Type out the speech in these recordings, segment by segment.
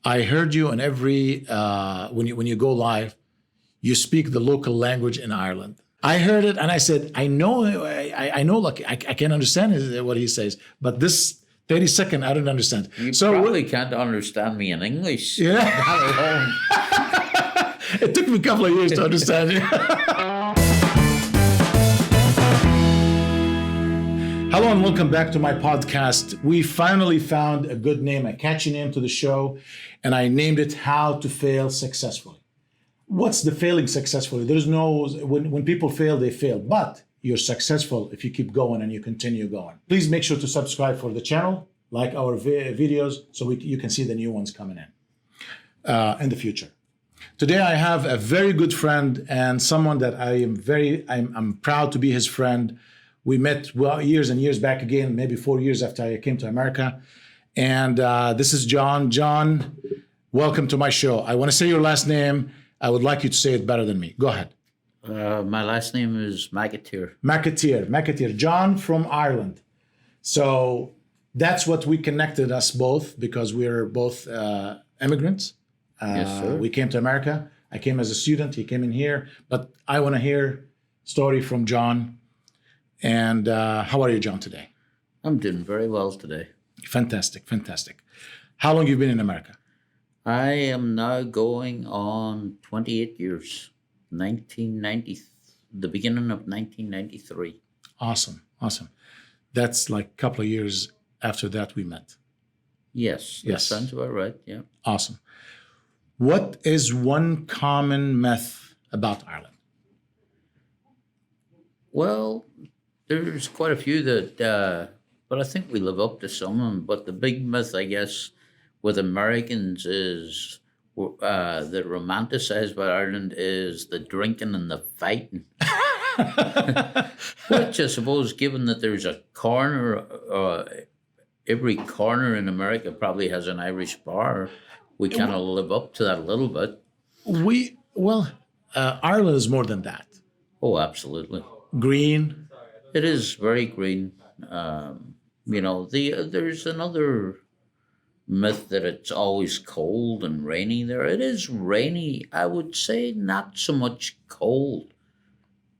I heard you on every when you go live, you speak the local language in Ireland. I heard it and I said, I know, like I can understand what he says, but this 30-second, I don't understand. You So probably can't understand me in English. Yeah. That alone. It took me a couple of years to understand it. Hello and welcome back to my podcast. We finally found a good name, a catchy name to the show, and I named it How to Fail Successfully. What's the failing successfully? There's no, when people fail, they fail, but you're successful if you keep going and you continue going. Please make sure to subscribe for the channel, like our videos, so you can see the new ones coming in the future. Today I have a very good friend and someone that I'm proud to be his friend. We met years and years back again, maybe 4 years after I came to America. And this is John. John, welcome to my show. I want to say your last name. I would like you to say it better than me. Go ahead. My last name is McAteer. McAteer. John from Ireland. So that's what we connected us both, because we're both immigrants. Yes, sir. We came to America. I came as a student. He came in here. But I want to hear story from John. And how are you, John, today? I'm doing very well today. Fantastic. How long have you been in America? I am now going on 28 years, the beginning of 1993. Awesome. That's like a couple of years after that we met. Yes. That sounds about right, yeah. Awesome. What is one common myth about Ireland? Well, there's quite a few but I think we live up to some of them. But the big myth, I guess, with Americans is that romanticized about Ireland is the drinking and the fighting. Which I suppose, given that there's a corner, every corner in America probably has an Irish bar, we kind of live up to that a little bit. Ireland is more than that. Oh, absolutely. Green. It is very green. There's another myth that it's always cold and rainy there. It is rainy. I would say not so much cold,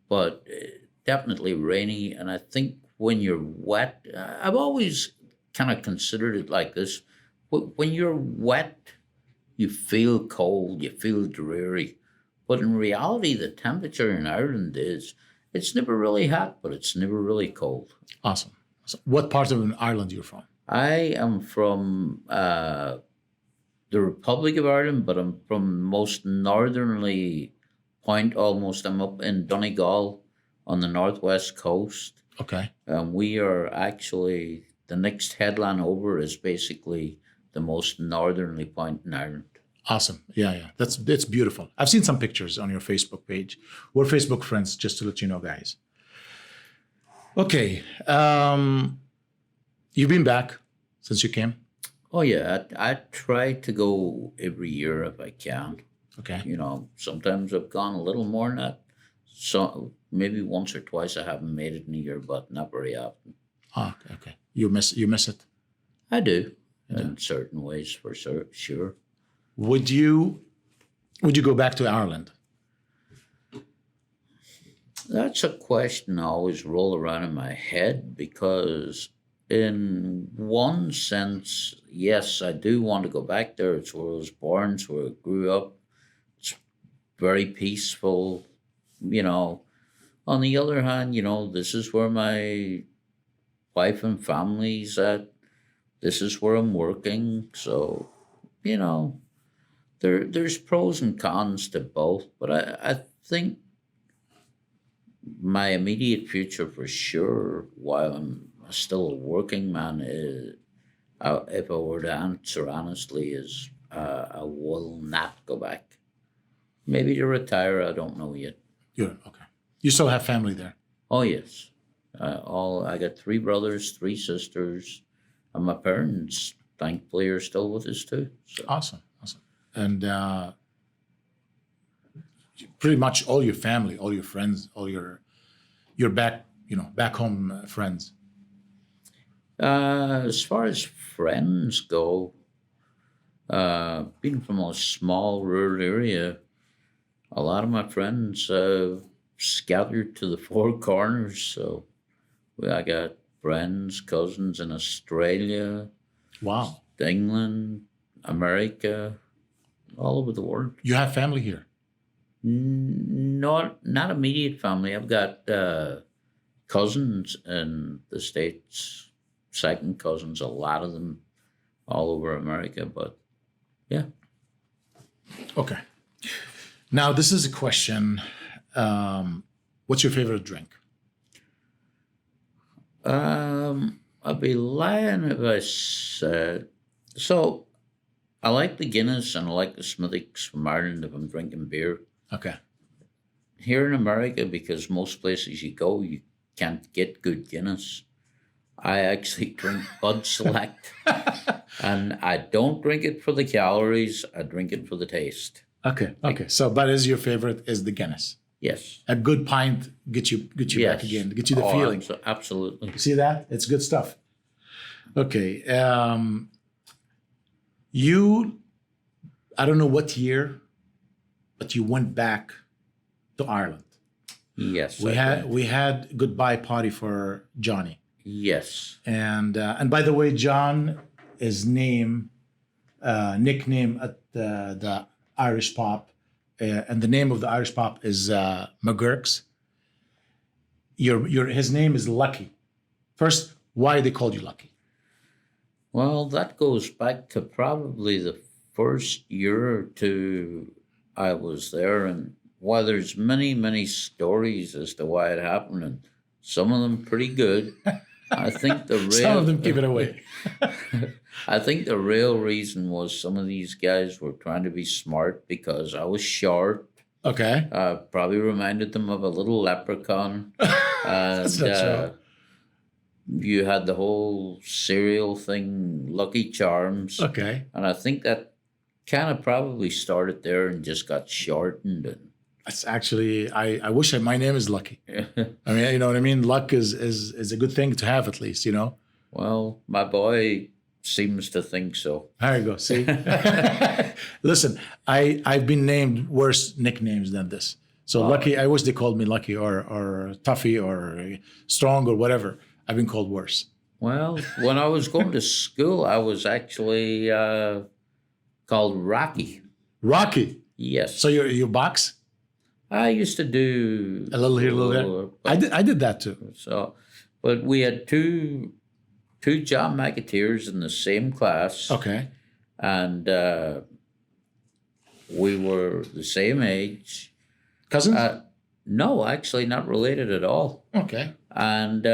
but definitely rainy. And I think when you're wet, I've always kind of considered it like this. When you're wet, you feel cold, you feel dreary. But in reality, the temperature in Ireland it's never really hot, but it's never really cold. Awesome. So what part of Ireland are you from? I am from the Republic of Ireland, but I'm from most northerly point almost. I'm up in Donegal on the northwest coast. Okay. We are actually, the next headland over is basically the most northerly point in Ireland. Awesome. Yeah. That's beautiful. I've seen some pictures on your Facebook page. We're Facebook friends, just to let you know, guys. Okay. You've been back since you came? Oh, yeah. I try to go every year if I can. Okay. Sometimes I've gone a little more than that. So maybe once or twice I haven't made it in a year, but not very often. Ah, okay. You miss it? I do. In certain ways, for sure. Would you go back to Ireland? That's a question I always roll around in my head, because in one sense, yes, I do want to go back there. It's where I was born, it's where I grew up. It's very peaceful, On the other hand, this is where my wife and family's at. This is where I'm working. So, there's pros and cons to both. But I think my immediate future for sure, while I'm still a working man, is, if I were to answer honestly, is I will not go back. Maybe to retire, I don't know yet. Okay. You still have family there? Oh, yes. I got 3 brothers, 3 sisters, and my parents, thankfully, are still with us too. So. Awesome. And pretty much all your family, all your friends, all your back home friends. As far as friends go, Being from a small rural area, a lot of my friends scattered to the four corners. So I got friends, cousins in Australia, Wow. England, America, all over the world. You have family here. Not immediate family. I've got cousins in the States, second cousins, a lot of them all over America. But yeah. Okay. Now, this is a question. What's your favorite drink? I'd be lying if I said so. I like the Guinness and I like the Smithwick's from Ireland if I'm drinking beer. Okay. Here in America, because most places you go, you can't get good Guinness. I actually drink Bud Select, and I don't drink it for the calories. I drink it for the taste. Okay. Okay. So, but is your favorite is the Guinness? Yes. A good pint get you Yes. back again, get you the feeling. Absolutely. You see that? It's good stuff. Okay. You, I don't know what year, but you went back to Ireland. Yes. We had goodbye party for Johnny, Yes. and by the way, John is nickname at the Irish pop, and the name of the Irish pop is McGurk's. His name is Lucky. First, why they called you Lucky? Well, that goes back to probably the first year or two I was there, and while there's many stories as to why it happened, and some of them pretty good. I think the real Some of them give it away. I think the real reason was some of these guys were trying to be smart because I was short. Okay. Probably reminded them of a little leprechaun. That's And not true. you had the whole cereal thing, Lucky Charms. Okay. And I think that kind of probably started there and just got shortened. And That's actually I wish my name is Lucky. I mean, you know what I mean? Luck is a good thing to have at least, you know? well, my boy seems to think so. There you go. See? Listen, I've been named worse nicknames than this. So Lucky, I wish they called me Lucky or Tuffy or Strong or whatever. I've been called worse. Well, when I was going to school, I was actually called Rocky. Rocky. Yes. So you box? I used to do A little here, a little there. I did that too. So, but we had two John McAteers in the same class, Okay. and we were the same age. Cousins? No, actually, not related at all. Okay. And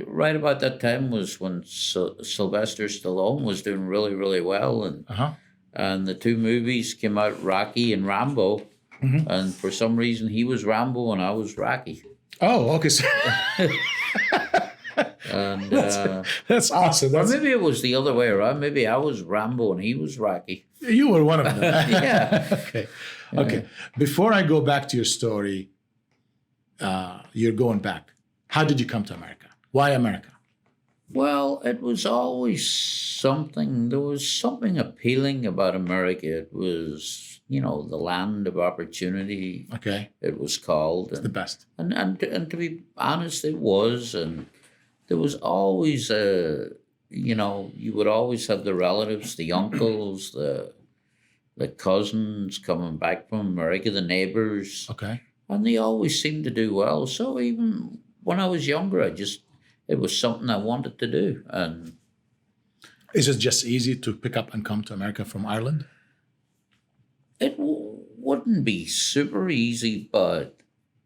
right about that time was when Sylvester Stallone was doing really well, Uh-huh. and the two movies came out, Rocky and Rambo. Mm-hmm. And for some reason, he was Rambo and I was Rocky. Oh, okay. So And that's awesome. or maybe it was the other way around. Maybe I was Rambo and he was Rocky. You were one of them. Yeah. Okay. Okay. Before I go back to your story, you're going back. How did you come to America? Why America? Well, it was always something. There was something appealing about America. It was, the land of opportunity. Okay. It was called. The best. And to be honest, it was. And there was always you would always have the relatives, the uncles, the cousins coming back from America, the neighbors, Okay. and they always seemed to do well. So even when I was younger, it was something I wanted to do. And Is it just easy to pick up and come to America from Ireland? it wouldn't be super easy, but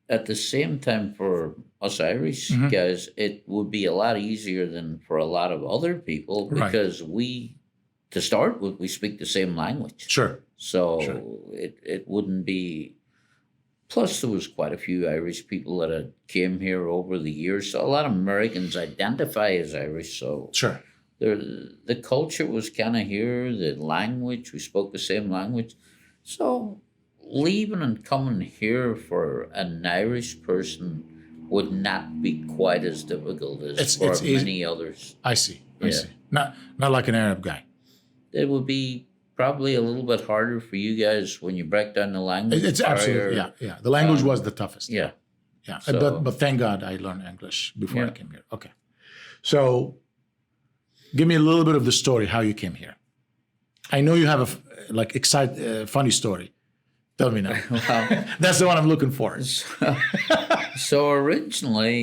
at the same time, for us Irish guys, it would be a lot easier than for a lot of other people Right. because to start with, we speak the same language. Sure. So Sure. it wouldn't be. Plus, there was quite a few Irish people that had came here over the years. So a lot of Americans identify as Irish. So Sure. the culture was kind of here. The language, we spoke the same language. So leaving and coming here for an Irish person would not be quite as difficult as It's for easy. many others. I see. I Yeah. see. Not like an Arab guy. It would be probably a little bit harder for you guys when you break down the language It's absolutely, barrier. yeah. The language was the toughest. Yeah. Yeah. So- But thank God I learned English before I Yeah. came here. Okay. So give me a little bit of the story, how you came here. I know you have a funny story. Tell me now. Well, That's the one I'm looking for. so originally,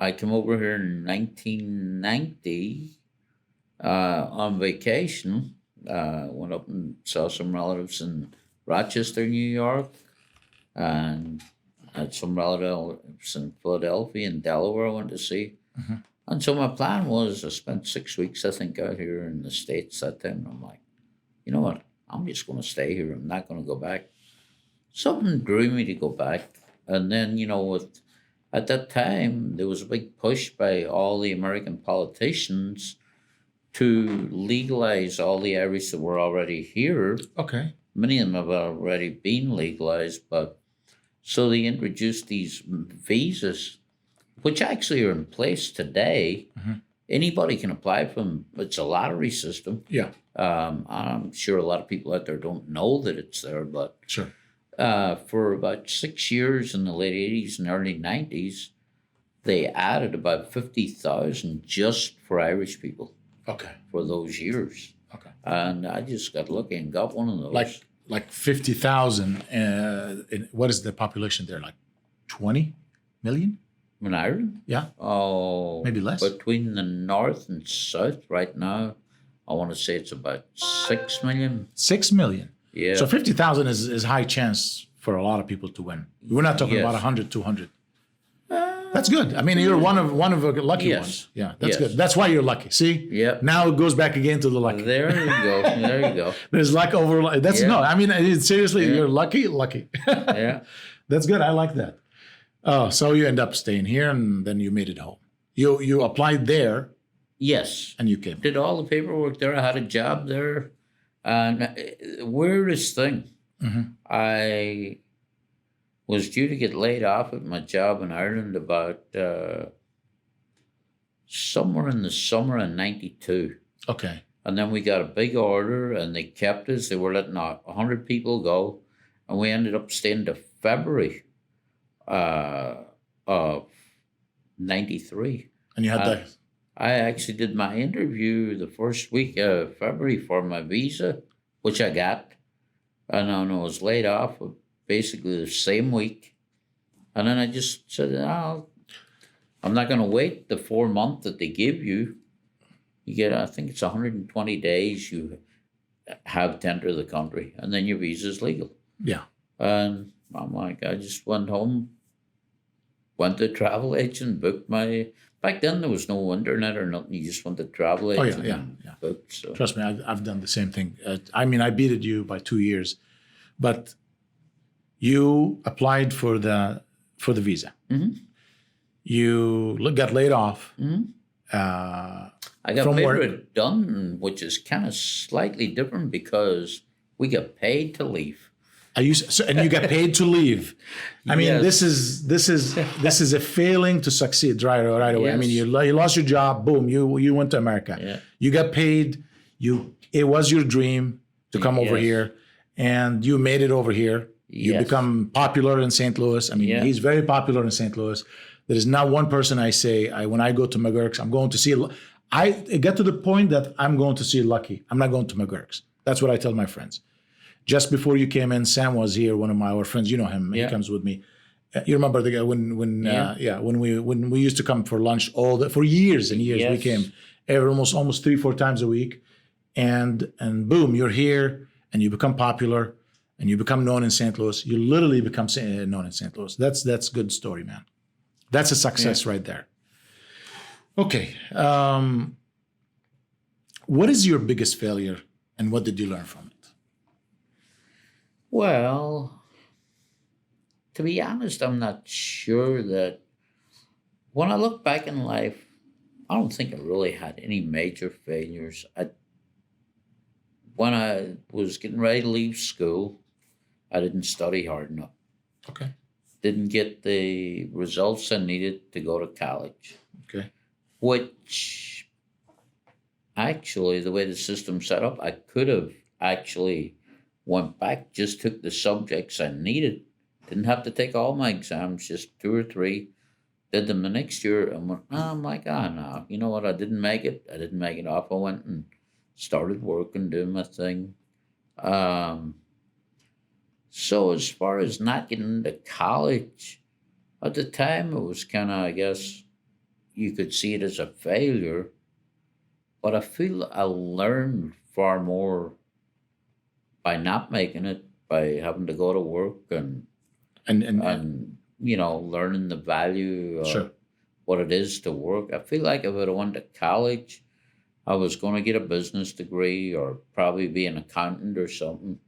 I came over here in 1990 on vacation. Went up and saw some relatives in Rochester, New York, and had some relatives in Philadelphia and Delaware I went to see. And so my plan was I spent 6 weeks, I think, out here in the States that time. And I'm like, you know what? I'm just going to stay here. I'm not going to go back. Something drew me to go back. And then, at that time, there was a big push by all the American politicians to legalize all the Irish that were already here. Okay. Many of them have already been legalized, but so they introduced these visas, which actually are in place today. Anybody can apply for them. It's a lottery system. Yeah. I'm sure a lot of people out there don't know that it's there, but Sure. for about 6 years in the late 80s and early 90s, they added about 50,000 just for Irish people Okay. for those years. Okay. And I just got lucky and got one of those. Like 50,000. What is the population there? Like 20 million? In Ireland? Yeah. Oh, Maybe less. Between the north and south right now, I want to say it's about 6 million. 6 million. Yeah. So 50,000 is high chance for a lot of people to win. We're not talking Yes. about 100, 200. That's good. I mean, you're one of the lucky Yes. ones. Yeah, that's Yes. good. That's why you're lucky. See? Yeah. Now it goes back again to the lucky. There you go. There you go. There's luck over luck. That's Yeah. no. I mean, seriously, Yeah. you're lucky. Yeah. That's good. I like that. Oh, so you end up staying here, and then you made it home. You applied there, Yes. and you came. Did all the paperwork there. I had a job there. And weirdest thing, I was due to get laid off at my job in Ireland about somewhere in the summer of 92. Okay. And then we got a big order and they kept us. They were letting 100 people go. And we ended up staying to February of 93. And you had that. I actually did my interview the first week of February for my visa, which I got. And then I was laid off basically the same week. And then I just said, I'm not going to wait the 4 months that they give you. You get, I think it's 120 days you have to enter the country, and then your visa's legal. Yeah. And I'm like, I just went home, went to a travel agent, booked my. Back then there was no internet or nothing. You just went to travel agent. yeah. and booked. So Trust me, I've done the same thing. I mean, I beated you by 2 years, but you applied for the visa. You got laid off. I got from made work. redundant, which is kind of slightly different because we get paid to leave. And you get paid to leave. I mean, Yes. this is a failing to succeed right away. I mean, Yes. you lost your job. Boom, you went to America. Yeah. You got paid. It was your dream to come over Yes. here, and you made it over here. You Yes. become popular in St. Louis. I mean, Yeah. he's very popular in St. Louis. There is not one person I say when I go to McGurk's, I'm going to see. I get to the point that I'm going to see Lucky. I'm not going to McGurk's. That's what I tell my friends. Just before you came in, Sam was here. One of our friends, you know him. Yeah. He comes with me. You remember the guy when we used to come for lunch for years and years. We Yes. came almost 3-4 times a week, and boom, you're here and you become popular and you become known in St. Louis. You literally become known in St. Louis. That's good story, man. That's a success right there. Okay. What is your biggest failure and what did you learn from it? Well, to be honest, I'm not sure that when I look back in life, I don't think I really had any major failures. When I was getting ready to leave school, I didn't study hard enough. Okay. Didn't get the results I needed to go to college, Okay. which actually, the way the system's set up, I could have actually went back, just took the subjects I needed, didn't have to take all my exams, just two or three, did them the next year, and went, oh my God, no, you know what? I didn't make it. I didn't make it off. I went and started working, doing my thing. Um, so as far as not getting into college, at the time it was kind of, I guess, you could see it as a failure, but I feel I learned far more by not making it, by having to go to work and learning the value of Sure. what it is to work. I feel like if I'd have went to college, I was going to get a business degree or probably be an accountant or something.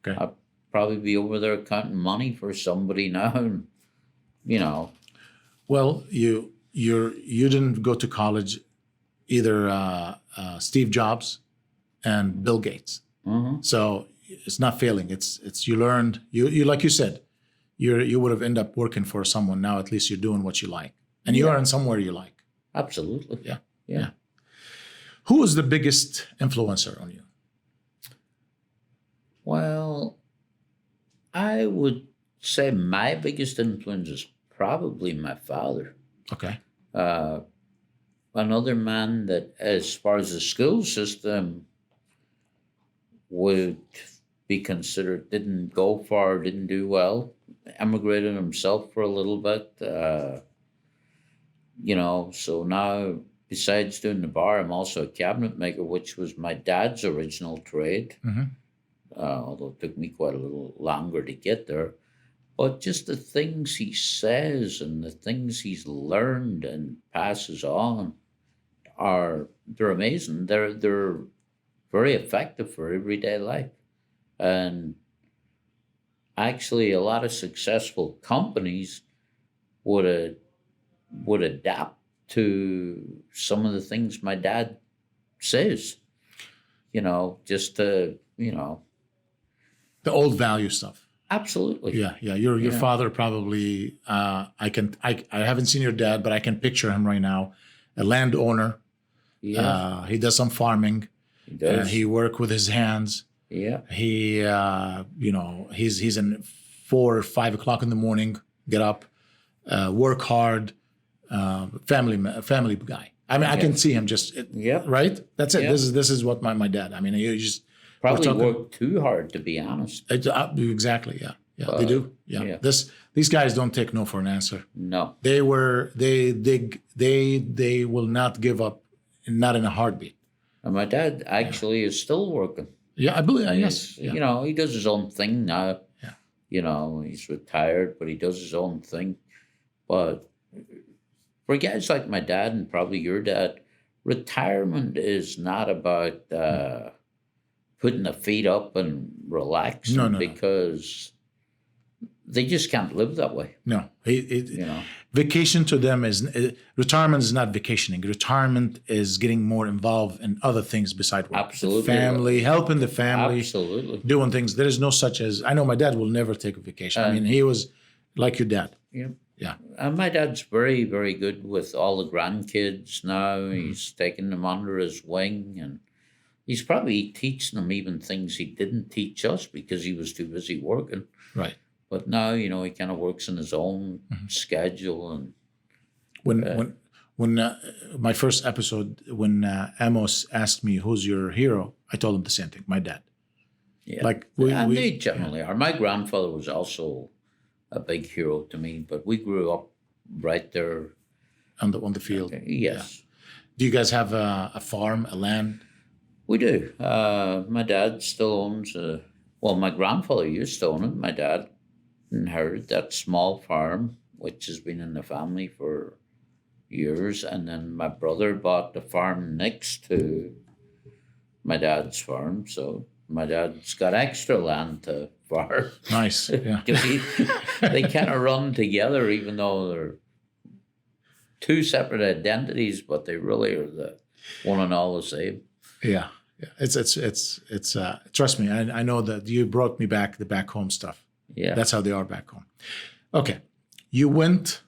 Okay. I'd probably be over there counting money for somebody now, and, you know. Well, you didn't go to college either. Steve Jobs and Bill Gates. Mhm. So it's not failing. It's you learned. You like you said, you would have ended up working for someone. Now at least you're doing what you like, and you Yeah. are in somewhere you like. Absolutely. Yeah. Yeah. Who was the biggest influencer on you? Well, I would say my biggest influence is probably my father. Okay. Uh, Another man that, as far as the school system, would be considered, didn't go far, didn't do well, emigrated himself for a little bit. So now, besides doing the bar, I'm also a cabinet maker, which was my dad's original trade, Hmm. although it took me quite a little longer to get there. But just the things he says and the things he's learned and passes on they're amazing. They're very effective for everyday life. And actually, a lot of successful companies would would adapt to some of the things my dad says. Just to The old value stuff. absolutely. Yeah, yeah. Your Yeah. father probably. I haven't seen your dad, but I can picture him right now, a landowner. Yeah, He does some farming. he does. He work with his hands. Yeah, He, he's in 4 or 5 o'clock in the morning. Get up, work hard. Family guy. I mean, I can see him just yeah. right. That's it. Yeah. This is what my dad. I mean, he just Probably talking- worked too hard, to be honest. exactly. Yeah, yeah. They do. Yeah. yeah. These guys don't take no for an answer. No. They will not give up, not in a heartbeat. And my dad actually is still working. Yeah, I believe. Yes. He's, Yeah. he does his own thing now. Yeah. He's retired, but he does his own thing. But for guys like my dad and probably your dad, retirement is not about putting the feet up and relaxing, No. because they just can't live that way. No. You know. Vacation to them is retirement is not vacationing. Retirement is getting more involved in other things beside work. Absolutely. The family, helping the family, Absolutely. doing things. There is no such as I know. My dad will never take a vacation. I mean, he was like your dad. Yeah. Yeah. And my dad's very, very good with all the grandkids now. Mm-hmm. He's taking them under his wing, and he's probably teaching them even things he didn't teach us because he was too busy working. Right. But now, he kind of works in his own schedule. And When my first episode, when Amos asked me who's your hero, I told him the same thing. My dad. yeah, Like and they generally are. My grandfather was also a big hero to me, but we grew up right there. on the field. Yes, Do you guys have a farm, a land? we do. My dad still owns my grandfather used to own it. My dad inherited that small farm, which has been in the family for years. And then my brother bought the farm next to my dad's farm. So my dad's got extra land to farm. Nice. Yeah. 'Cause they kind of run together, even though they're two separate identities, but they really are the one and all the same. Yeah. Yeah. It's trust me, I know that you brought me back the back home stuff. Yeah. That's how they are back home. Okay. You went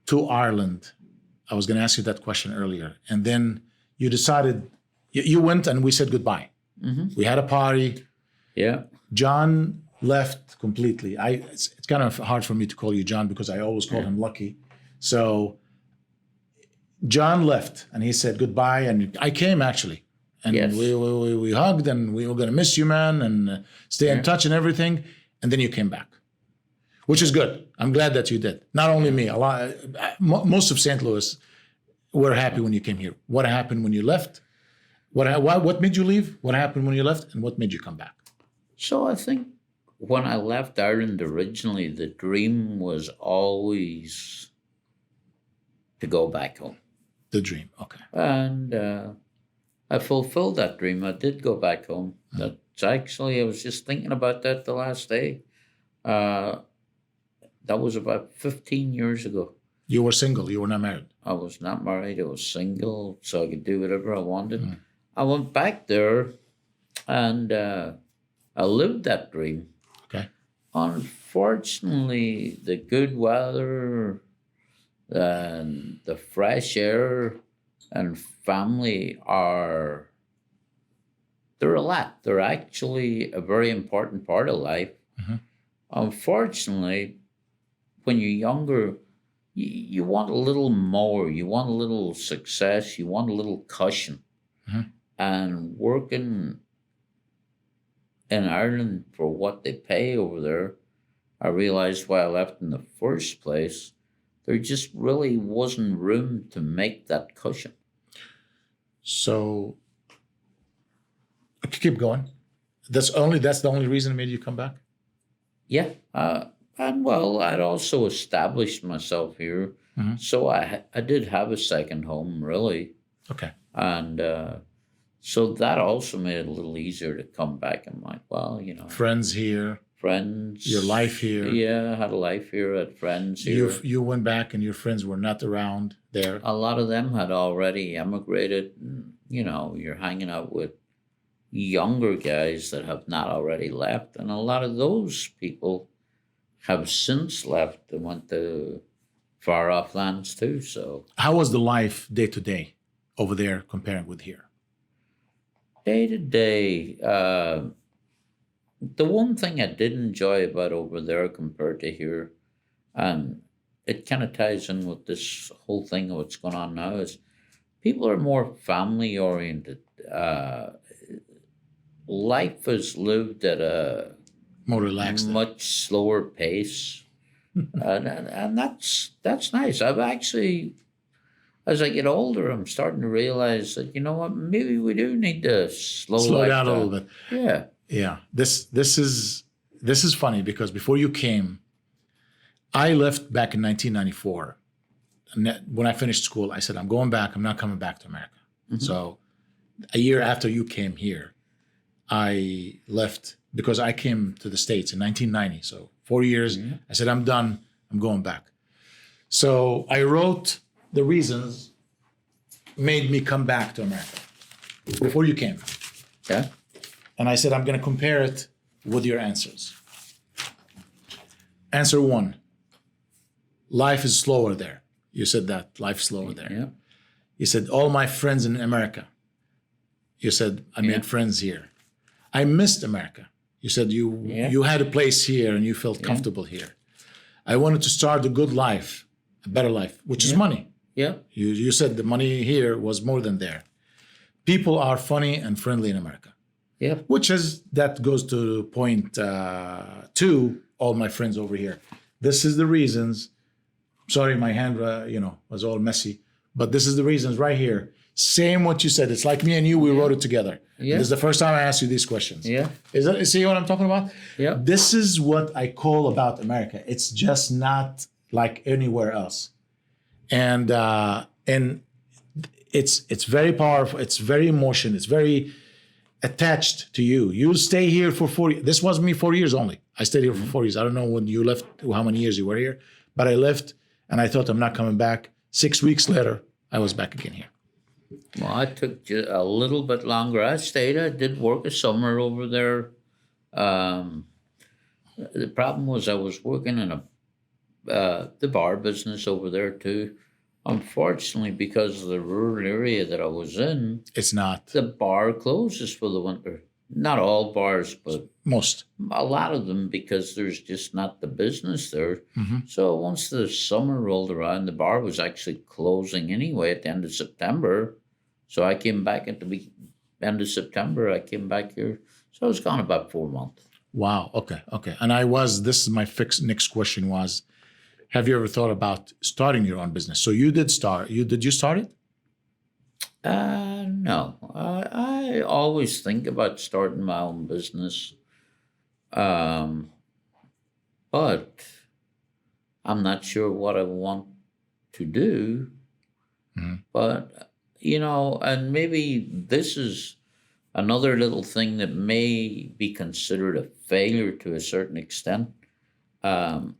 to Ireland. I was going to ask you that question earlier. And then you decided You went and we said goodbye. We had a party. Yeah. John left completely. It's kind of hard for me to call you John because I always call him Lucky. So John left and he said goodbye, and I came actually, and Yes. we hugged, and we were gonna miss you, man, and stay in touch and everything. And then you came back, which is good. I'm glad that you did. Not only me, a lot, most of St. Louis were happy when you came here. What happened when you left? What made you leave? What happened when you left, and what made you come back? So I think when I left Ireland originally, the dream was always to go back home. The dream, okay. And I fulfilled that dream. I did go back home. That's actually, I was just thinking about that the last day. That was about 15 years ago. You were single. You were not married. I was not married. I was single, so I could do whatever I wanted. I went back there, and I lived that dream. Okay. Unfortunately, the good weather and the fresh air and family they're a lot. They're actually a very important part of life. Unfortunately, when you're younger, you want a little more. You want a little success. You want a little cushion. And working in Ireland for what they pay over there, I realized why I left in the first place. There just really wasn't room to make that cushion. So keep going. That's the only reason it made you come back? Yeah. And well, I'd also established myself here. So I did have a second home, really. Okay. And so that also made it a little easier to come back. I'm like, well, Friends here. Friends. Your life here. Yeah, I had a life here. I had friends here. You went back and your friends were not around there. A lot of them had already emigrated. And, you're hanging out with younger guys that have not already left. And a lot of those people have since left and went to far off lands too. So how was the life day to day over there comparing with here? day to day, the one thing I did enjoy about over there compared to here, and it kind of ties in with this whole thing of what's going on now, is people are more family oriented. Life is lived at a More relaxed. much slower pace. and that's nice. I've actually, as I get older, I'm starting to realize that, you know what, maybe we do need to slow down a little bit. Yeah. Yeah. This is funny because before you came, I left back in 1994. And when I finished school, I said, I'm going back. I'm not coming back to America. So a year after you came here, I left because I came to the States in 1990. So 4 years, I said, I'm done. I'm going back. So I wrote the reasons made me come back to America before you came. Yeah. And I said, I'm going to compare it with your answers. Answer 1, life is slower there. You said that, life's slower there. Yeah. You said, all my friends in America. You said, I made friends here. I missed America. You said you had a place here and you felt comfortable here. I wanted to start a good life, a better life, which is money. Yeah. You said the money here was more than there. People are funny and friendly in America. Yeah. That goes to point 2, all my friends over here. This is the reasons. Sorry, my hand, was all messy. But this is the reasons right here. Same what you said. It's like me and you, we wrote it together. Yeah. This is the first time I asked you these questions. Yeah. See what I'm talking about? Yeah. This is what I call about America. It's just not like anywhere else. And it's very powerful. It's very emotional. It's very attached to you. You'll stay here for 4 years. This was me 4 years only. I stayed here for 4 years. I don't know when you left, how many years you were here, but I left and I thought I'm not coming back. 6 weeks later, I was back again here. Well, I took just a little bit longer. I stayed. I did work a summer over there. The problem was I was working in the bar business over there too, Unfortunately, because of the rural area that I was in, It's not the bar closes for the winter. Not all bars, but most. a lot of them, because there's just not the business there. Hmm. So once the summer rolled around, the bar was actually closing anyway at the end of September. So I came back at the end of September. I came back here. So I was gone about 4 months. Wow. Okay. Okay. And this is my next question was, have you ever thought about starting your own business? So you did start. Did you start it? No. I always think about starting my own business. Um, but I'm not sure what I want to do. Mhm. But, and maybe this is another little thing that may be considered a failure to a certain extent. Um,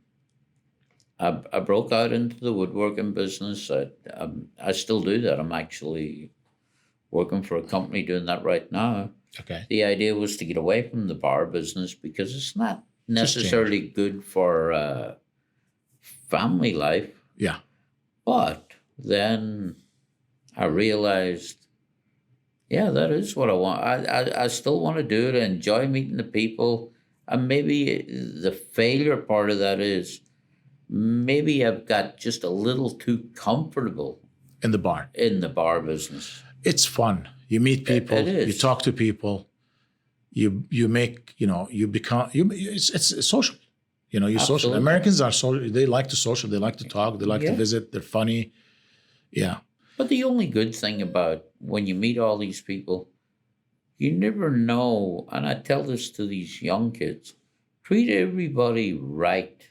I broke out into the woodworking business. I still do that. I'm actually working for a company doing that right now. Okay. The idea was to get away from the bar business because it's not Just change. necessarily good for family life. Yeah. But then I realized, yeah, that is what I want. I still want to do it. I enjoy meeting the people. And maybe the failure part of that is maybe I've got just a little too comfortable In the bar. in the bar business. It's fun. You meet people. It is. You talk to people. You make, you become, it's social. You're social. Absolutely. Americans are social. They like to social. They like to talk. They like to Yeah. visit. They're funny. Yeah. But the only good thing about when you meet all these people, you never know, and I tell this to these young kids, treat everybody right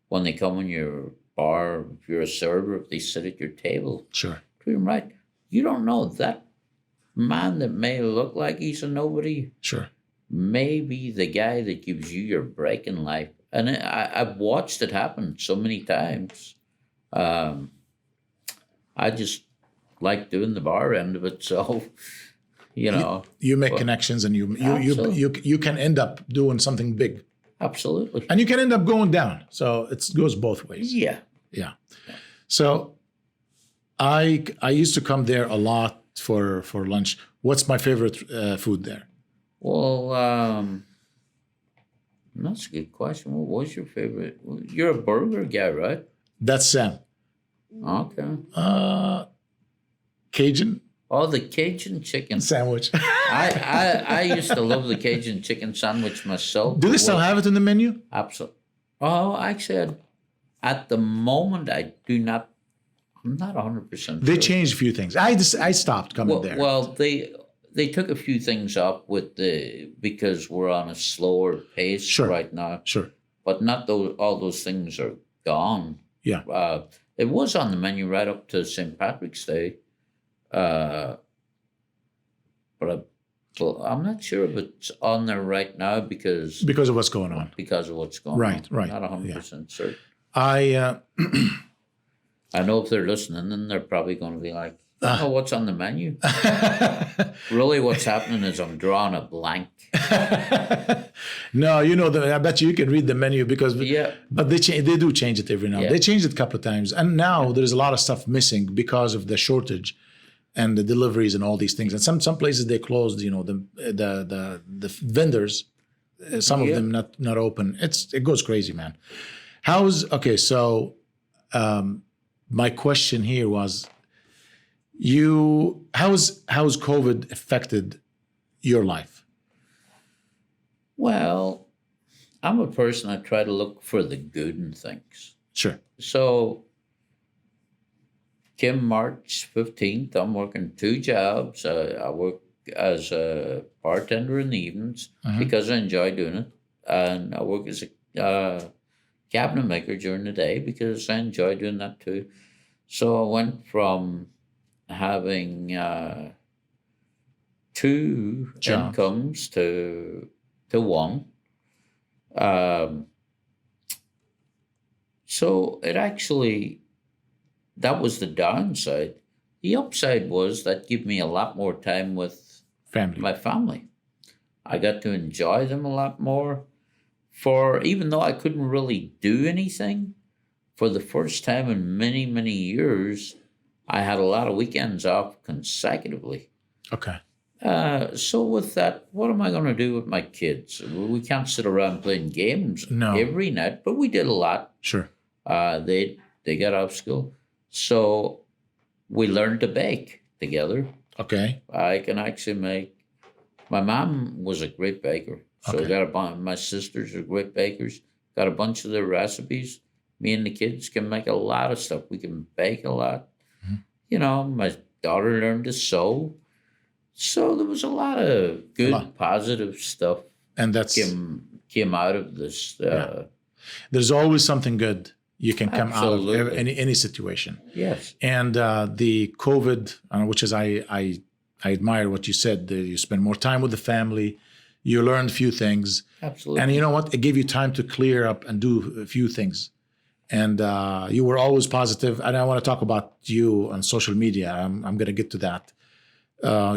when they come in your bar. If you're a server, if they sit at your table, Sure. treat them right. You don't know, that man that may look like he's a nobody Sure. may be the guy that gives you your break in life. And I've watched it happen so many times. I just like doing the bar end of it. So, You make connections, and you can end up doing something big, absolutely. and you can end up going down. So it goes both ways. Yeah. Yeah. So I used to come there a lot for lunch. What's my favorite food there? Well, that's a good question. What was your favorite? You're a burger guy, right? That's Sam. Okay. Cajun Oh, the Cajun chicken. sandwich. I used to love the Cajun chicken sandwich myself. Do they still have it in the menu? Absolutely. Oh, actually, at the moment, I do not. I'm not 100% They sure. changed a few things. I stopped coming there. Well, they took a few things up because we're on a slower pace Sure. right now. Sure. But not all those things are gone. Yeah. It was on the menu right up to St. Patrick's Day, but I'm not sure if it's on there right now because Because of what's going on. of what's going on. Right. Not 100% certain. I I know if they're listening, then they're probably going to be like, "Oh, what's on the menu?" Really, what's happening is I'm drawing a blank. No, I bet you can read the menu because Yeah. But they do change it every now. Yeah. They changed it a couple of times, and now there's a lot of stuff missing because of the shortage and the deliveries and all these things. And some places they closed. The vendors, some of Yeah. them not open. It goes crazy, man. So my question here was, how's COVID affected your life? Well, I'm a person, I try to look for the good in things. Sure. So, March 15th, I'm working 2 jobs. I work as a bartender in the evenings because I enjoy doing it. And I work as a cabinet maker during the day because I enjoy doing that too. So I went from having 2 Jobs. incomes to 1. So it actually, that was the downside. The upside was that gave me a lot more time with Family. my family. I got to enjoy them a lot more. Even though I couldn't really do anything, for the first time in many, many years, I had a lot of weekends off consecutively. Okay. So with that, what am I going to do with my kids? We can't sit around playing games No. every night, but we did a lot. Sure. They got off school, so we learned to bake together. Okay. I can actually make. My mom was a great baker, so I Okay. got a bunch. My sisters are great bakers. Got a bunch of their recipes. Me and the kids can make a lot of stuff. We can bake a lot. Mhm. You know, my daughter learned to sew. So there was a lot of good, lot. positive stuff And that's came out of this. there's always something good you can come out of Absolutely. any situation. Yes, And the COVID, which is I admire what you said. You spend more time with the family. You learned a few things, absolutely. and you know what? It gave you time to clear up and do a few things. And you were always positive. And I want to talk about you on social media. I'm going to get to that.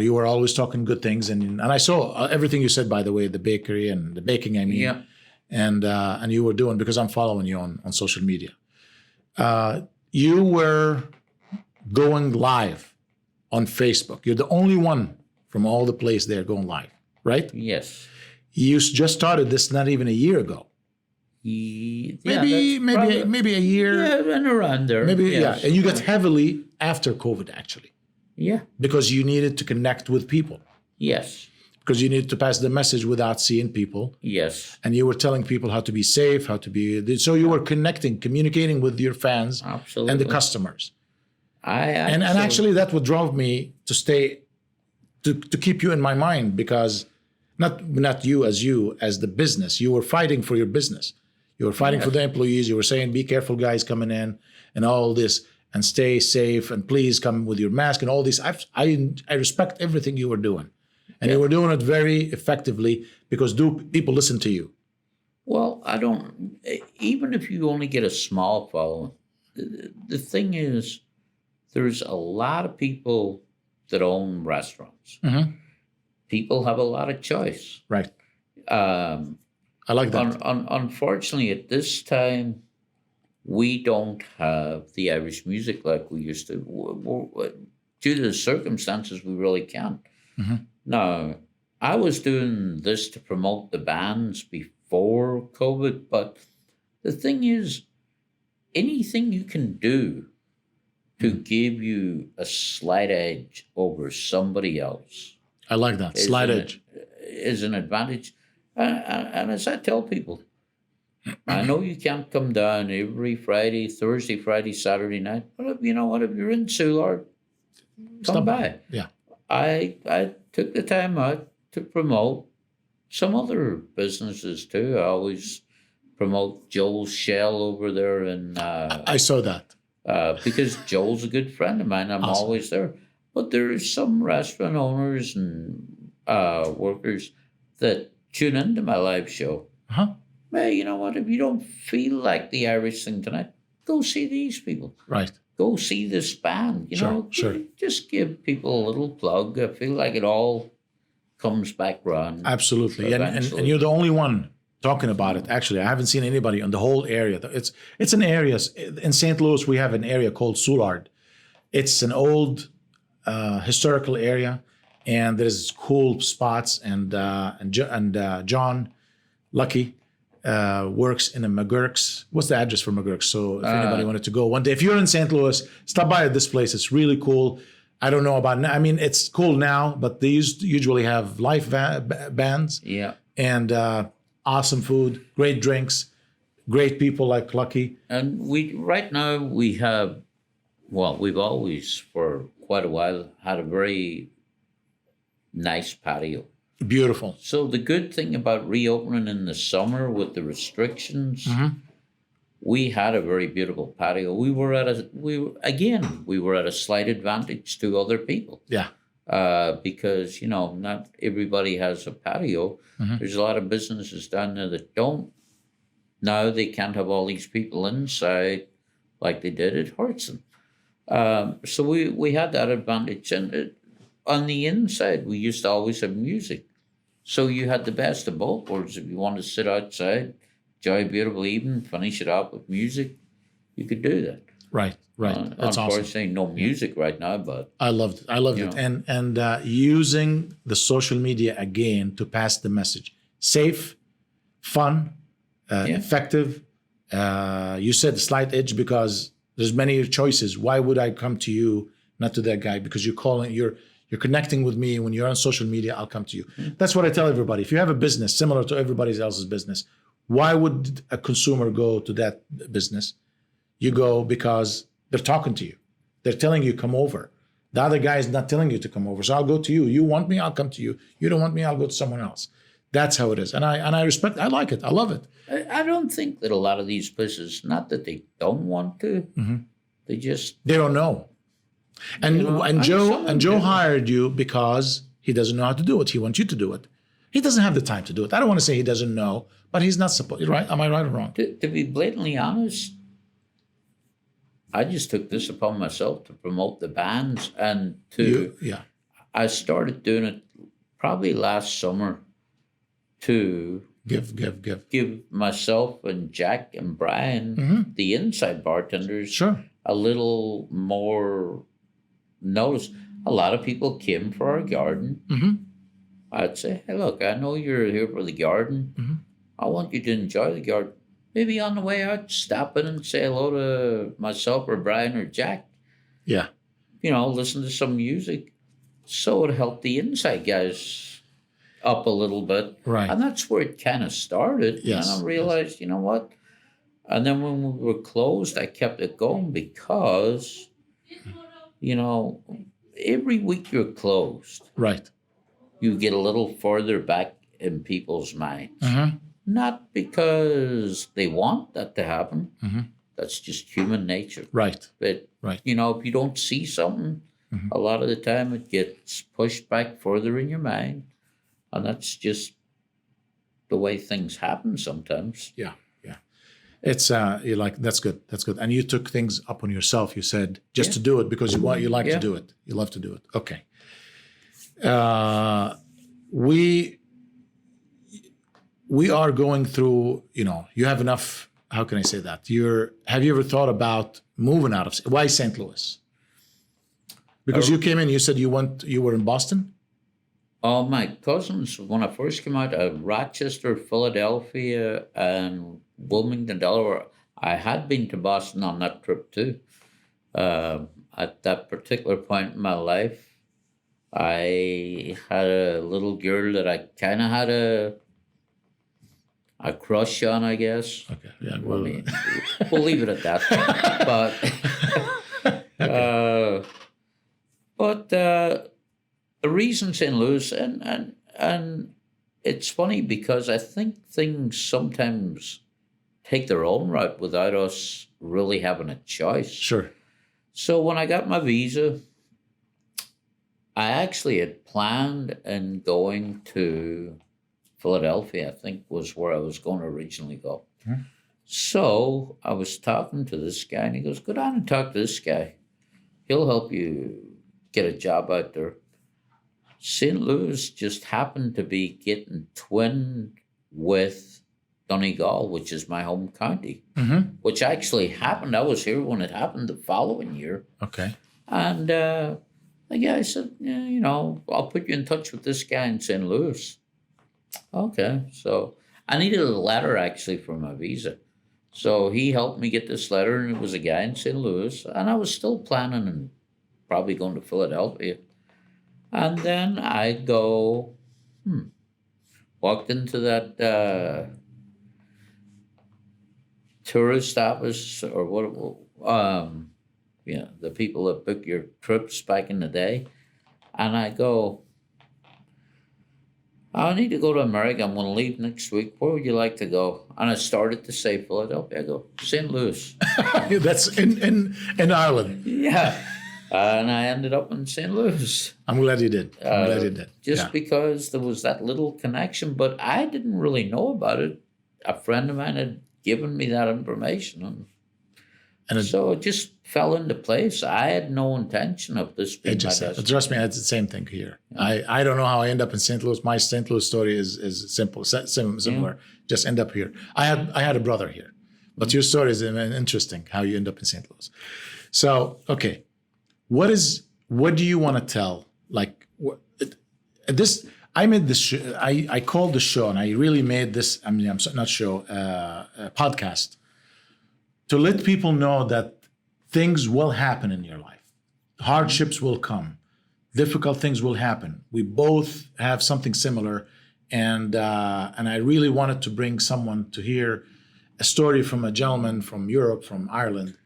You were always talking good things, and I saw everything you said. By the way, the bakery and the baking. I mean, Yeah. and you were doing, because I'm following you on social media. You were going live on Facebook. You're the only one from all the place there going live, right? Yes. You just started this not even a year ago. Maybe a year. Yeah, and around there. Maybe yes. yeah. And you got heavily after COVID actually, Yeah. because you needed to connect with people, Yes. because you needed to pass the message without seeing people. Yes. And you were telling people how to be safe, how to be. So you were communicating with your fans Absolutely. and the customers. And And actually, that what drove me to stay, to keep you in my mind, because not you as the business. You were fighting for your business. You were fighting for the employees. You were saying, "Be careful, guys, coming in, and all this, and stay safe, and please come with your mask and all this." I respect everything you were doing, and you were doing it very effectively, because people listen to you? Well, I don't. Even if you only get a small following, the thing is, there's a lot of people that own restaurants. Mm-hmm. People have a lot of choice. Right. Um, I like that. Unfortunately, at this time, we don't have the Irish music like we used to. Due to the circumstances, we really can't. Mm-hmm. Now, I was doing this to promote the bands before COVID, but the thing is, anything you can do to give you a slight edge over somebody else I like that. Slight edge. is an advantage. And as I tell people, I know you can't come down every Friday, Thursday, Friday, Saturday night, but you know what? If you're in Soulard, come Stop by. Yeah. I took the time out to promote some other businesses too. I always promote Joel's Shell over there, and I saw that. because Joel's a good friend of mine, I'm Awesome. always there. But there's some restaurant owners and workers that tune into my live show. Uh-huh. Hey, you know what? If you don't feel like the Irish thing tonight, go see these people. Right. Go see this band. You Sure, know, sure. Just give people a little plug. I feel like it all comes back round. Absolutely. And Eventually. you're the only one talking about it. Actually, I haven't seen anybody on the whole area. It's an area in St. Louis. We have an area called Soulard. It's an old historical area, and there's cool spots. And John Lucky works in a McGurk's. What's the address for McGurk's? So if anybody wanted to go one day, if you're in St. Louis, stop by at this place. It's really cool. I don't know about now. I mean, it's cool now, but they usually have live bands. Yeah. And awesome food, great drinks, great people like Lucky. And right now we have, well, we've always for quite a while had a very nice patio. Beautiful. So the good thing about reopening in the summer with the restrictions, we had a very beautiful patio. We were at a slight advantage to other people. Yeah. Because, not everybody has a patio. There's a lot of businesses down there that don't. Now they can't have all these people inside like they did. It hurts them. So we had that advantage. And on the inside, we used to always have music. So you had the best of both worlds. If you want to sit outside, enjoy a beautiful evening, finish it up with music. you could do that. Right. That's awesome. Unfortunately, no music right now, but I loved it. I loved it. And using the social media again to pass the message. Safe, fun, effective. You said slight edge because there's many choices. Why would I come to you, not to that guy? Because you're connecting with me. When you're on social media, I'll come to you. That's what I tell everybody. If you have a business similar to everybody else's business, why would a consumer go to that business? You go because they're talking to you. They're telling you, come over. The other guy is not telling you to come over. So I'll go to you. You want me, I'll come to you. You don't want me, I'll go to someone else. That's how it is. And I respect, I like it. I love it. I don't think that a lot of these places, not that they don't want to, they don't know. And Joe hired you because he doesn't know how to do it. He wants you to do it. He doesn't have the time to do it. I don't want to say he doesn't know, but he's not supposed, right? Am I right or wrong? To be blatantly honest, I just took this upon myself to promote the bands and I started doing it probably last summer to give myself and Jack and Brian, the inside bartenders, a little more notice. A lot of people came for our garden. I'd say, hey, look, I know you're here for the garden. I want you to enjoy the garden. Maybe on the way out, stop in and say hello to myself or Brian or Jack. Yeah. Listen to some music. So it helped the inside guys up a little bit. Right. And that's where it kind of started. Yes. And I realized, you know what? And then when we were closed, I kept it going because, every week you're closed. Right. You get a little further back in people's minds. Not because they want that to happen. That's just human nature. Right. But, if you don't see something, a lot of the time it gets pushed back further in your mind. And that's just the way things happen sometimes. Yeah. It's you're like, that's good. And you took things upon yourself. You said just to do it because you like to do it. You love to do it. Okay. We are going through, you have enough, how can I say that? Have you ever thought about moving out of, why St. Louis? Because you came in, you said you were in Boston? Oh, my cousins, when I first came out of Rochester, Philadelphia, and Wilmington, Delaware, I had been to Boston on that trip too. At that particular point in my life, I had a little girl that I kind of had a crush on, I guess. Okay. Yeah. We'll leave it at that. But the reason St. Louis, and it's funny because I think things sometimes take their own route without us really having a choice. Sure. So when I got my visa, I actually had planned on going to Philadelphia, I think was where I was going to originally go. So I was talking to this guy, and he goes, go down and talk to this guy. He'll help you get a job out there. St. Louis just happened to be getting twinned with Donegal, which is my home county, which actually happened. I was here when it happened the following year. Okay. And the guy said, I'll put you in touch with this guy in St. Louis. Okay. So I needed a letter actually for my visa. So he helped me get this letter, and it was a guy in St. Louis. And I was still planning on probably going to Philadelphia. And then I go, walked into that tourist office or the people that book your trips back in the day. And I go, I need to go to America. I'm going to leave next week. Where would you like to go? And I started to say Philadelphia. I go, St. Louis. That's in Ireland. Yeah. And I ended up in St. Louis. I'm glad you did. Just because there was that little connection. But I didn't really know about it. A friend of mine had given me that information. And so it just fell into place. I had no intention of this being my destiny. Trust me, I had the same thing here. I don't know how I end up in St. Louis. My St. Louis story is simple, similar. Just end up here. I had a brother here. But your story is interesting, how you end up in St. Louis. So, okay, what do you want to tell? Like this, I made this. I called the show, and I really made this. I mean, not show, a podcast, to let people know that things will happen in your life. Hardships will come. Difficult things will happen. We both have something similar, and I really wanted to bring someone to hear a story from a gentleman from Europe, from Ireland,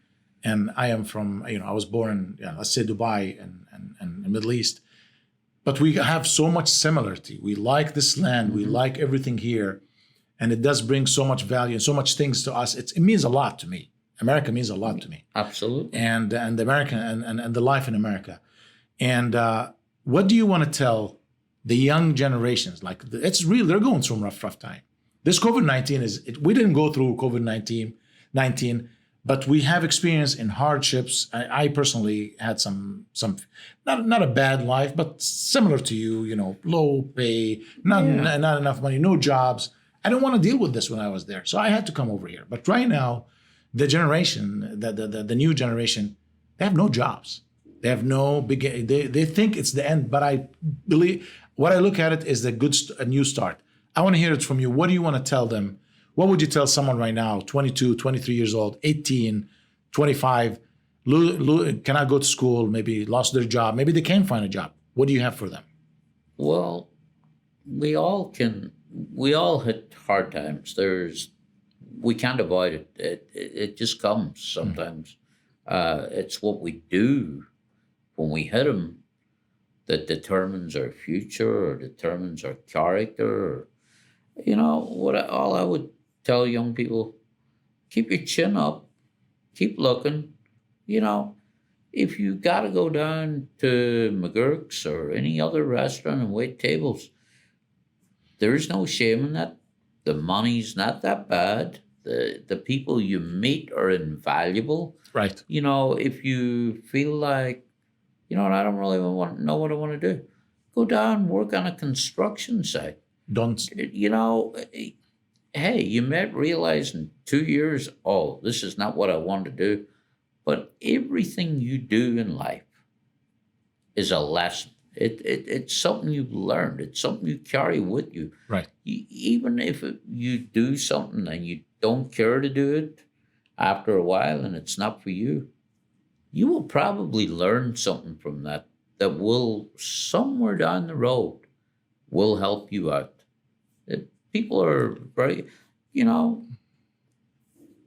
and I am from, I was born in, let's say, Dubai and the Middle East, but we have so much similarity. We like this land, we like everything here, and it does bring so much value and so much things to us. It means a lot to me. America means a lot to me. Absolutely. And the American and the life in America. And what do you want to tell the young generations? Like, it's real, they're going through a rough time. This COVID-19 we didn't go through COVID-19, but we have experience in hardships. I personally had some not a bad life, but similar to you, low pay, not enough money, no jobs. I don't want to deal with this when I was there. So I had to come over here. But right now, the generation, the new generation, they have no jobs. They have no big. They think it's the end, but I believe what I look at it is a new start. I want to hear it from you. What do you want to tell them? What would you tell someone right now, 22, 23 years old, 18, 25, cannot go to school, maybe lost their job, maybe they can't find a job? What do you have for them? Well, we all hit hard times. We can't avoid it. It just comes sometimes. It's what we do when we hit them that determines our future or determines our character. All I would tell young people, keep your chin up, keep looking. If you got to go down to McGurk's or any other restaurant and wait tables, there's no shame in that. The money's not that bad. The people you meet are invaluable. Right. If you feel like, I don't really know what I want to do, go down, work on a construction site. Don't. Hey, you might realize in 2 years, this is not what I want to do. But everything you do in life is a lesson. It's something you've learned. It's something you carry with you. Right. Even if you do something and you don't care to do it after a while and it's not for you, you will probably learn something from that will somewhere down the road will help you out. People are very,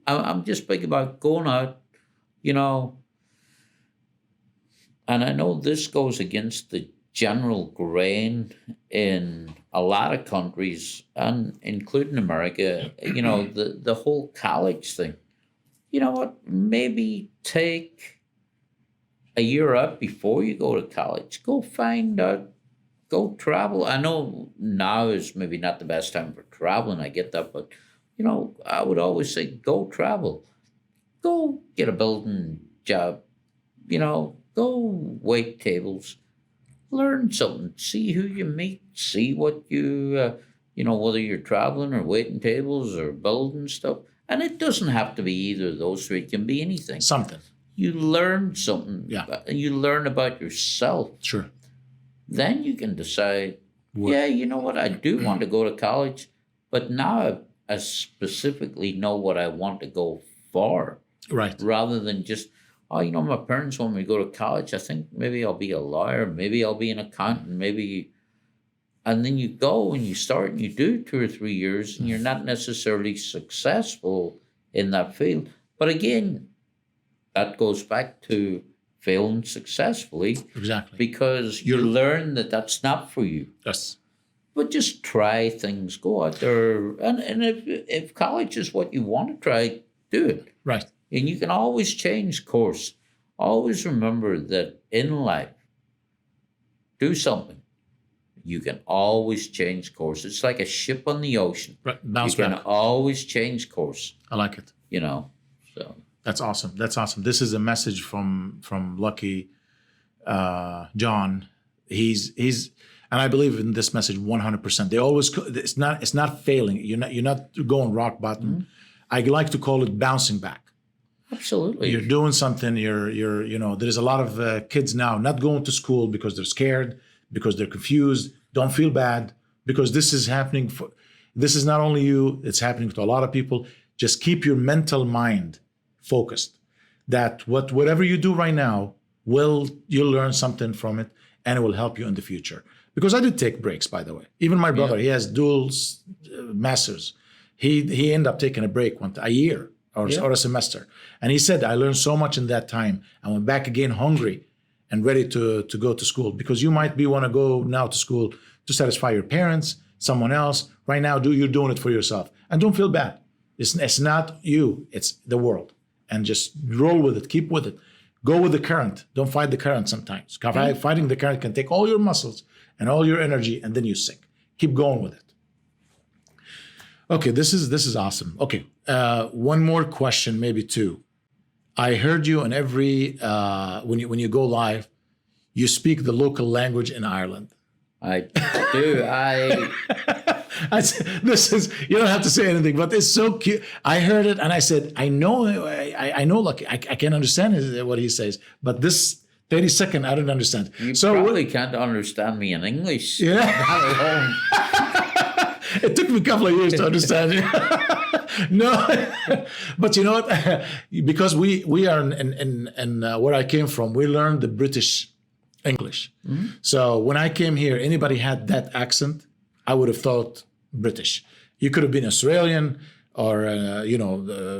I'm just big about going out, and I know this goes against the general grain in a lot of countries, and including America, the whole college thing. You know what? Maybe take a year out before you go to college. Go find out. Go travel. I know now is maybe not the best time for traveling. I get that, but I would always say go travel. Go get a building job. Go wait tables. Learn something. See who you meet. See what you, whether you're traveling or waiting tables or building stuff. And it doesn't have to be either of those three. It can be anything. Something. You learn something. Yeah. You learn about yourself. Sure. Then you can decide, you know what, I do want to go to college, but now I specifically know what I want to go for. Right. Rather than just, my parents want me to go to college. I think maybe I'll be a lawyer, maybe I'll be an accountant, maybe. And then you go and you start and you do 2 or 3 years and you're not necessarily successful in that field. But again, that goes back to failing successfully. Exactly. Because you learn that that's not for you. Yes. But just try things. Go out there. And if college is what you want to try, do it. Right. And you can always change course. Always remember that in life, do something. You can always change course. It's like a ship on the ocean. Right. Bounce you can back. always change course. I like it. So. That's awesome. That's awesome. This is a message from Lucky John. He's and I believe in this message 100%. They always, it's not failing. You're not going rock bottom. I like to call it bouncing back. Absolutely. You're doing something. There's a lot of kids now not going to school because they're scared, because they're confused. Don't feel bad, because this is happening. This is not only you; it's happening to a lot of people. Just keep your mental mind focused. That whatever you do right now, you'll learn something from it, and it will help you in the future. Because I did take breaks, by the way. Even my brother, he has dual masters. He ended up taking a break a year or a semester. And he said, I learned so much in that time. I went back again hungry and ready to go to school. Because you might want to go now to school to satisfy your parents, someone else. Right now, you're doing it for yourself. And don't feel bad. It's not you, it's the world. And just roll with it, keep with it. Go with the current. Don't fight the current sometimes. Fighting the current can take all your muscles and all your energy, and then you sink. Keep going with it. Okay, this is awesome. Okay, one more question, maybe two. I heard you on every when you go live, you speak the local language in Ireland. I do. This is, you don't have to say anything, but it's so cute. I heard it and I said, I know, like I can understand what he says, but this 30-second, I don't understand. You probably can't understand me in English. Yeah. Not alone. It took me a couple of years to understand it. No, but you know what? Because we are in where I came from, we learned the British English. Mm-hmm. So when I came here, anybody had that accent, I would have thought British. You could have been Australian or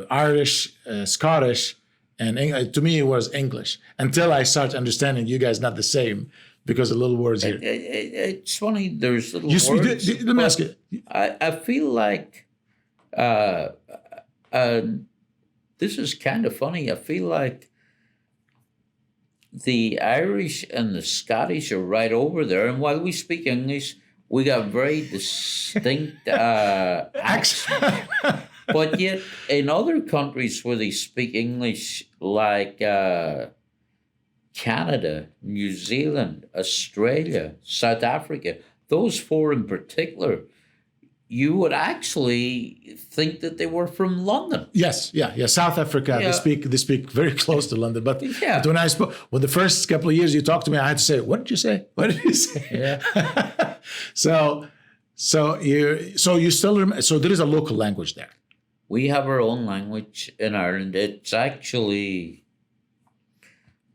Irish, Scottish, and to me it was English until I started understanding you guys not the same because of little words here. It's funny. There's little words. Let me ask you. I feel like this is kind of funny. I feel like the Irish and the Scottish are right over there, and while we speak English, we got very distinct accents. But yet, in other countries where they speak English, like Canada, New Zealand, Australia, South Africa, those four in particular, you would actually think that they were from London. Yes, yeah. South Africa, Yeah. they speak very close to Londden. But, Yeah. but when the first couple of years you talked to me, I had to say, "What did you say? What did you say?" Yeah. So you still so there is a local language there. We have our own language in Ireland. It's actually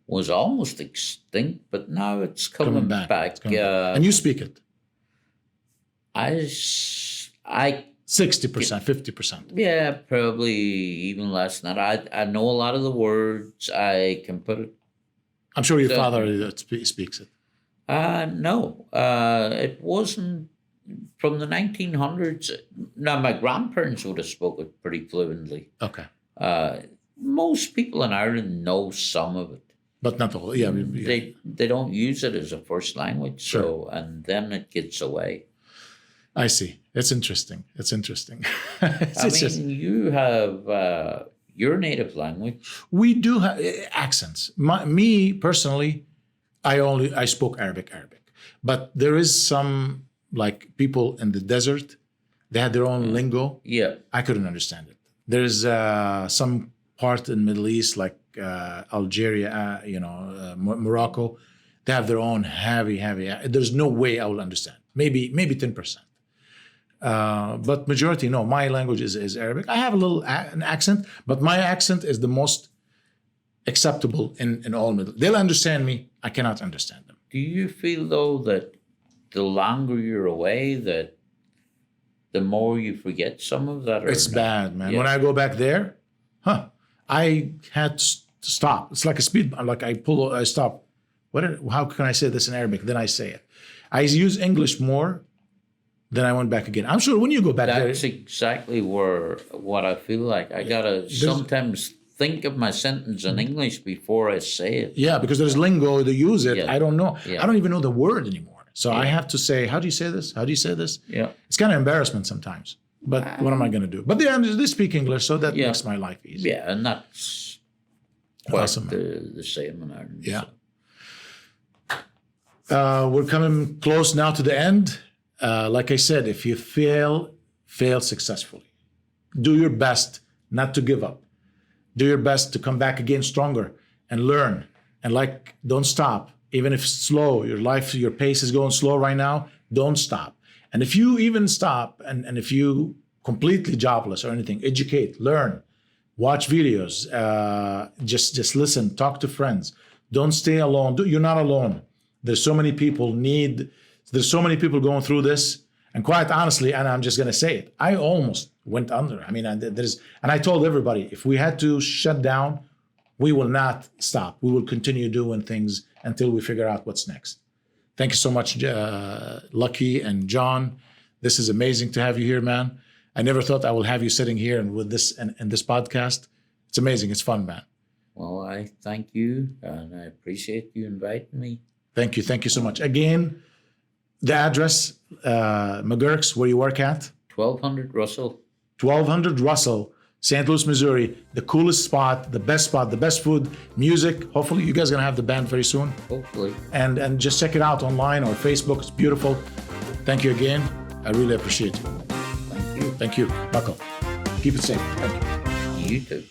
was almost extinct, but now it's coming back. It's coming back. And you speak it. I 60%, 50%. Yeah, probably even less than that. I know a lot of the words. I can put it. I'm sure your father speaks it. No, it wasn't from the 1900s. Now, my grandparents would have spoken pretty fluently. Okay. Most people in Ireland know some of it. But not the whole. Yeah. They don't use it as a first language. Sure. So, and then it gets away. I see. It's interesting. You have your native language. We do have accents. Me personally, I spoke Arabic, but there is some like people in the desert. They had their own lingo. Yeah, I couldn't understand it. There's some part in Middle East like Algeria, Morocco. They have their own heavy. There's no way I will understand. Maybe 10%. But majority, no. My language is Arabic. I have an accent, but my accent is the most acceptable in all Middle. They'll understand me. I cannot understand them. Do you feel though that the longer you're away, that the more you forget some of that? It's bad, man. Yeah. When I go back there, I had to stop. It's like a speed. Like I stop. How can I say this in Arabic? Then I say it. I use English more. Then I went back again. I'm sure when you go back there... That's exactly what I feel like. I got to sometimes think of my sentence in English before I say it. Yeah, because there's lingo, they use it. Yeah. I don't know. Yeah. I don't even know the word anymore. So I have to say, how do you say this? How do you say this? Yeah. It's kind of embarrassment sometimes. But what am I going to do? But they speak English, so that makes my life easy. Yeah, and that's quite Awesome. the same in Ireland. Yeah. So. We're coming close now to the end. Like I said, if you fail successfully. Do your best not to give up. Do your best to come back again stronger and learn. And like, don't stop. Even if it's slow, your pace is going slow right now, don't stop. And if you even stop and if you completely jobless or anything, educate, learn, watch videos, just listen, talk to friends. Don't stay alone. You're not alone. There's so many people going through this. And quite honestly, and I'm just going to say it, I almost went under. I mean, and I told everybody, if we had to shut down, we will not stop. We will continue doing things until we figure out what's next. Thank you so much, Lucky and John. This is amazing to have you here, man. I never thought I will have you sitting here and with this and this podcast. It's amazing. It's fun, man. Well, I thank you, and I appreciate you inviting me. Thank you. Thank you so much. Again, the address, McGurk's, where you work at? 1200 Russell. 1200 Russell, St. Louis, Missouri. The coolest spot, the best food, music. Hopefully you guys are going to have the band very soon. Hopefully. And just check it out online or Facebook. It's beautiful. Thank you again. I really appreciate you. Thank you. Thank you. Buckle. Keep it safe. Thank you. You too.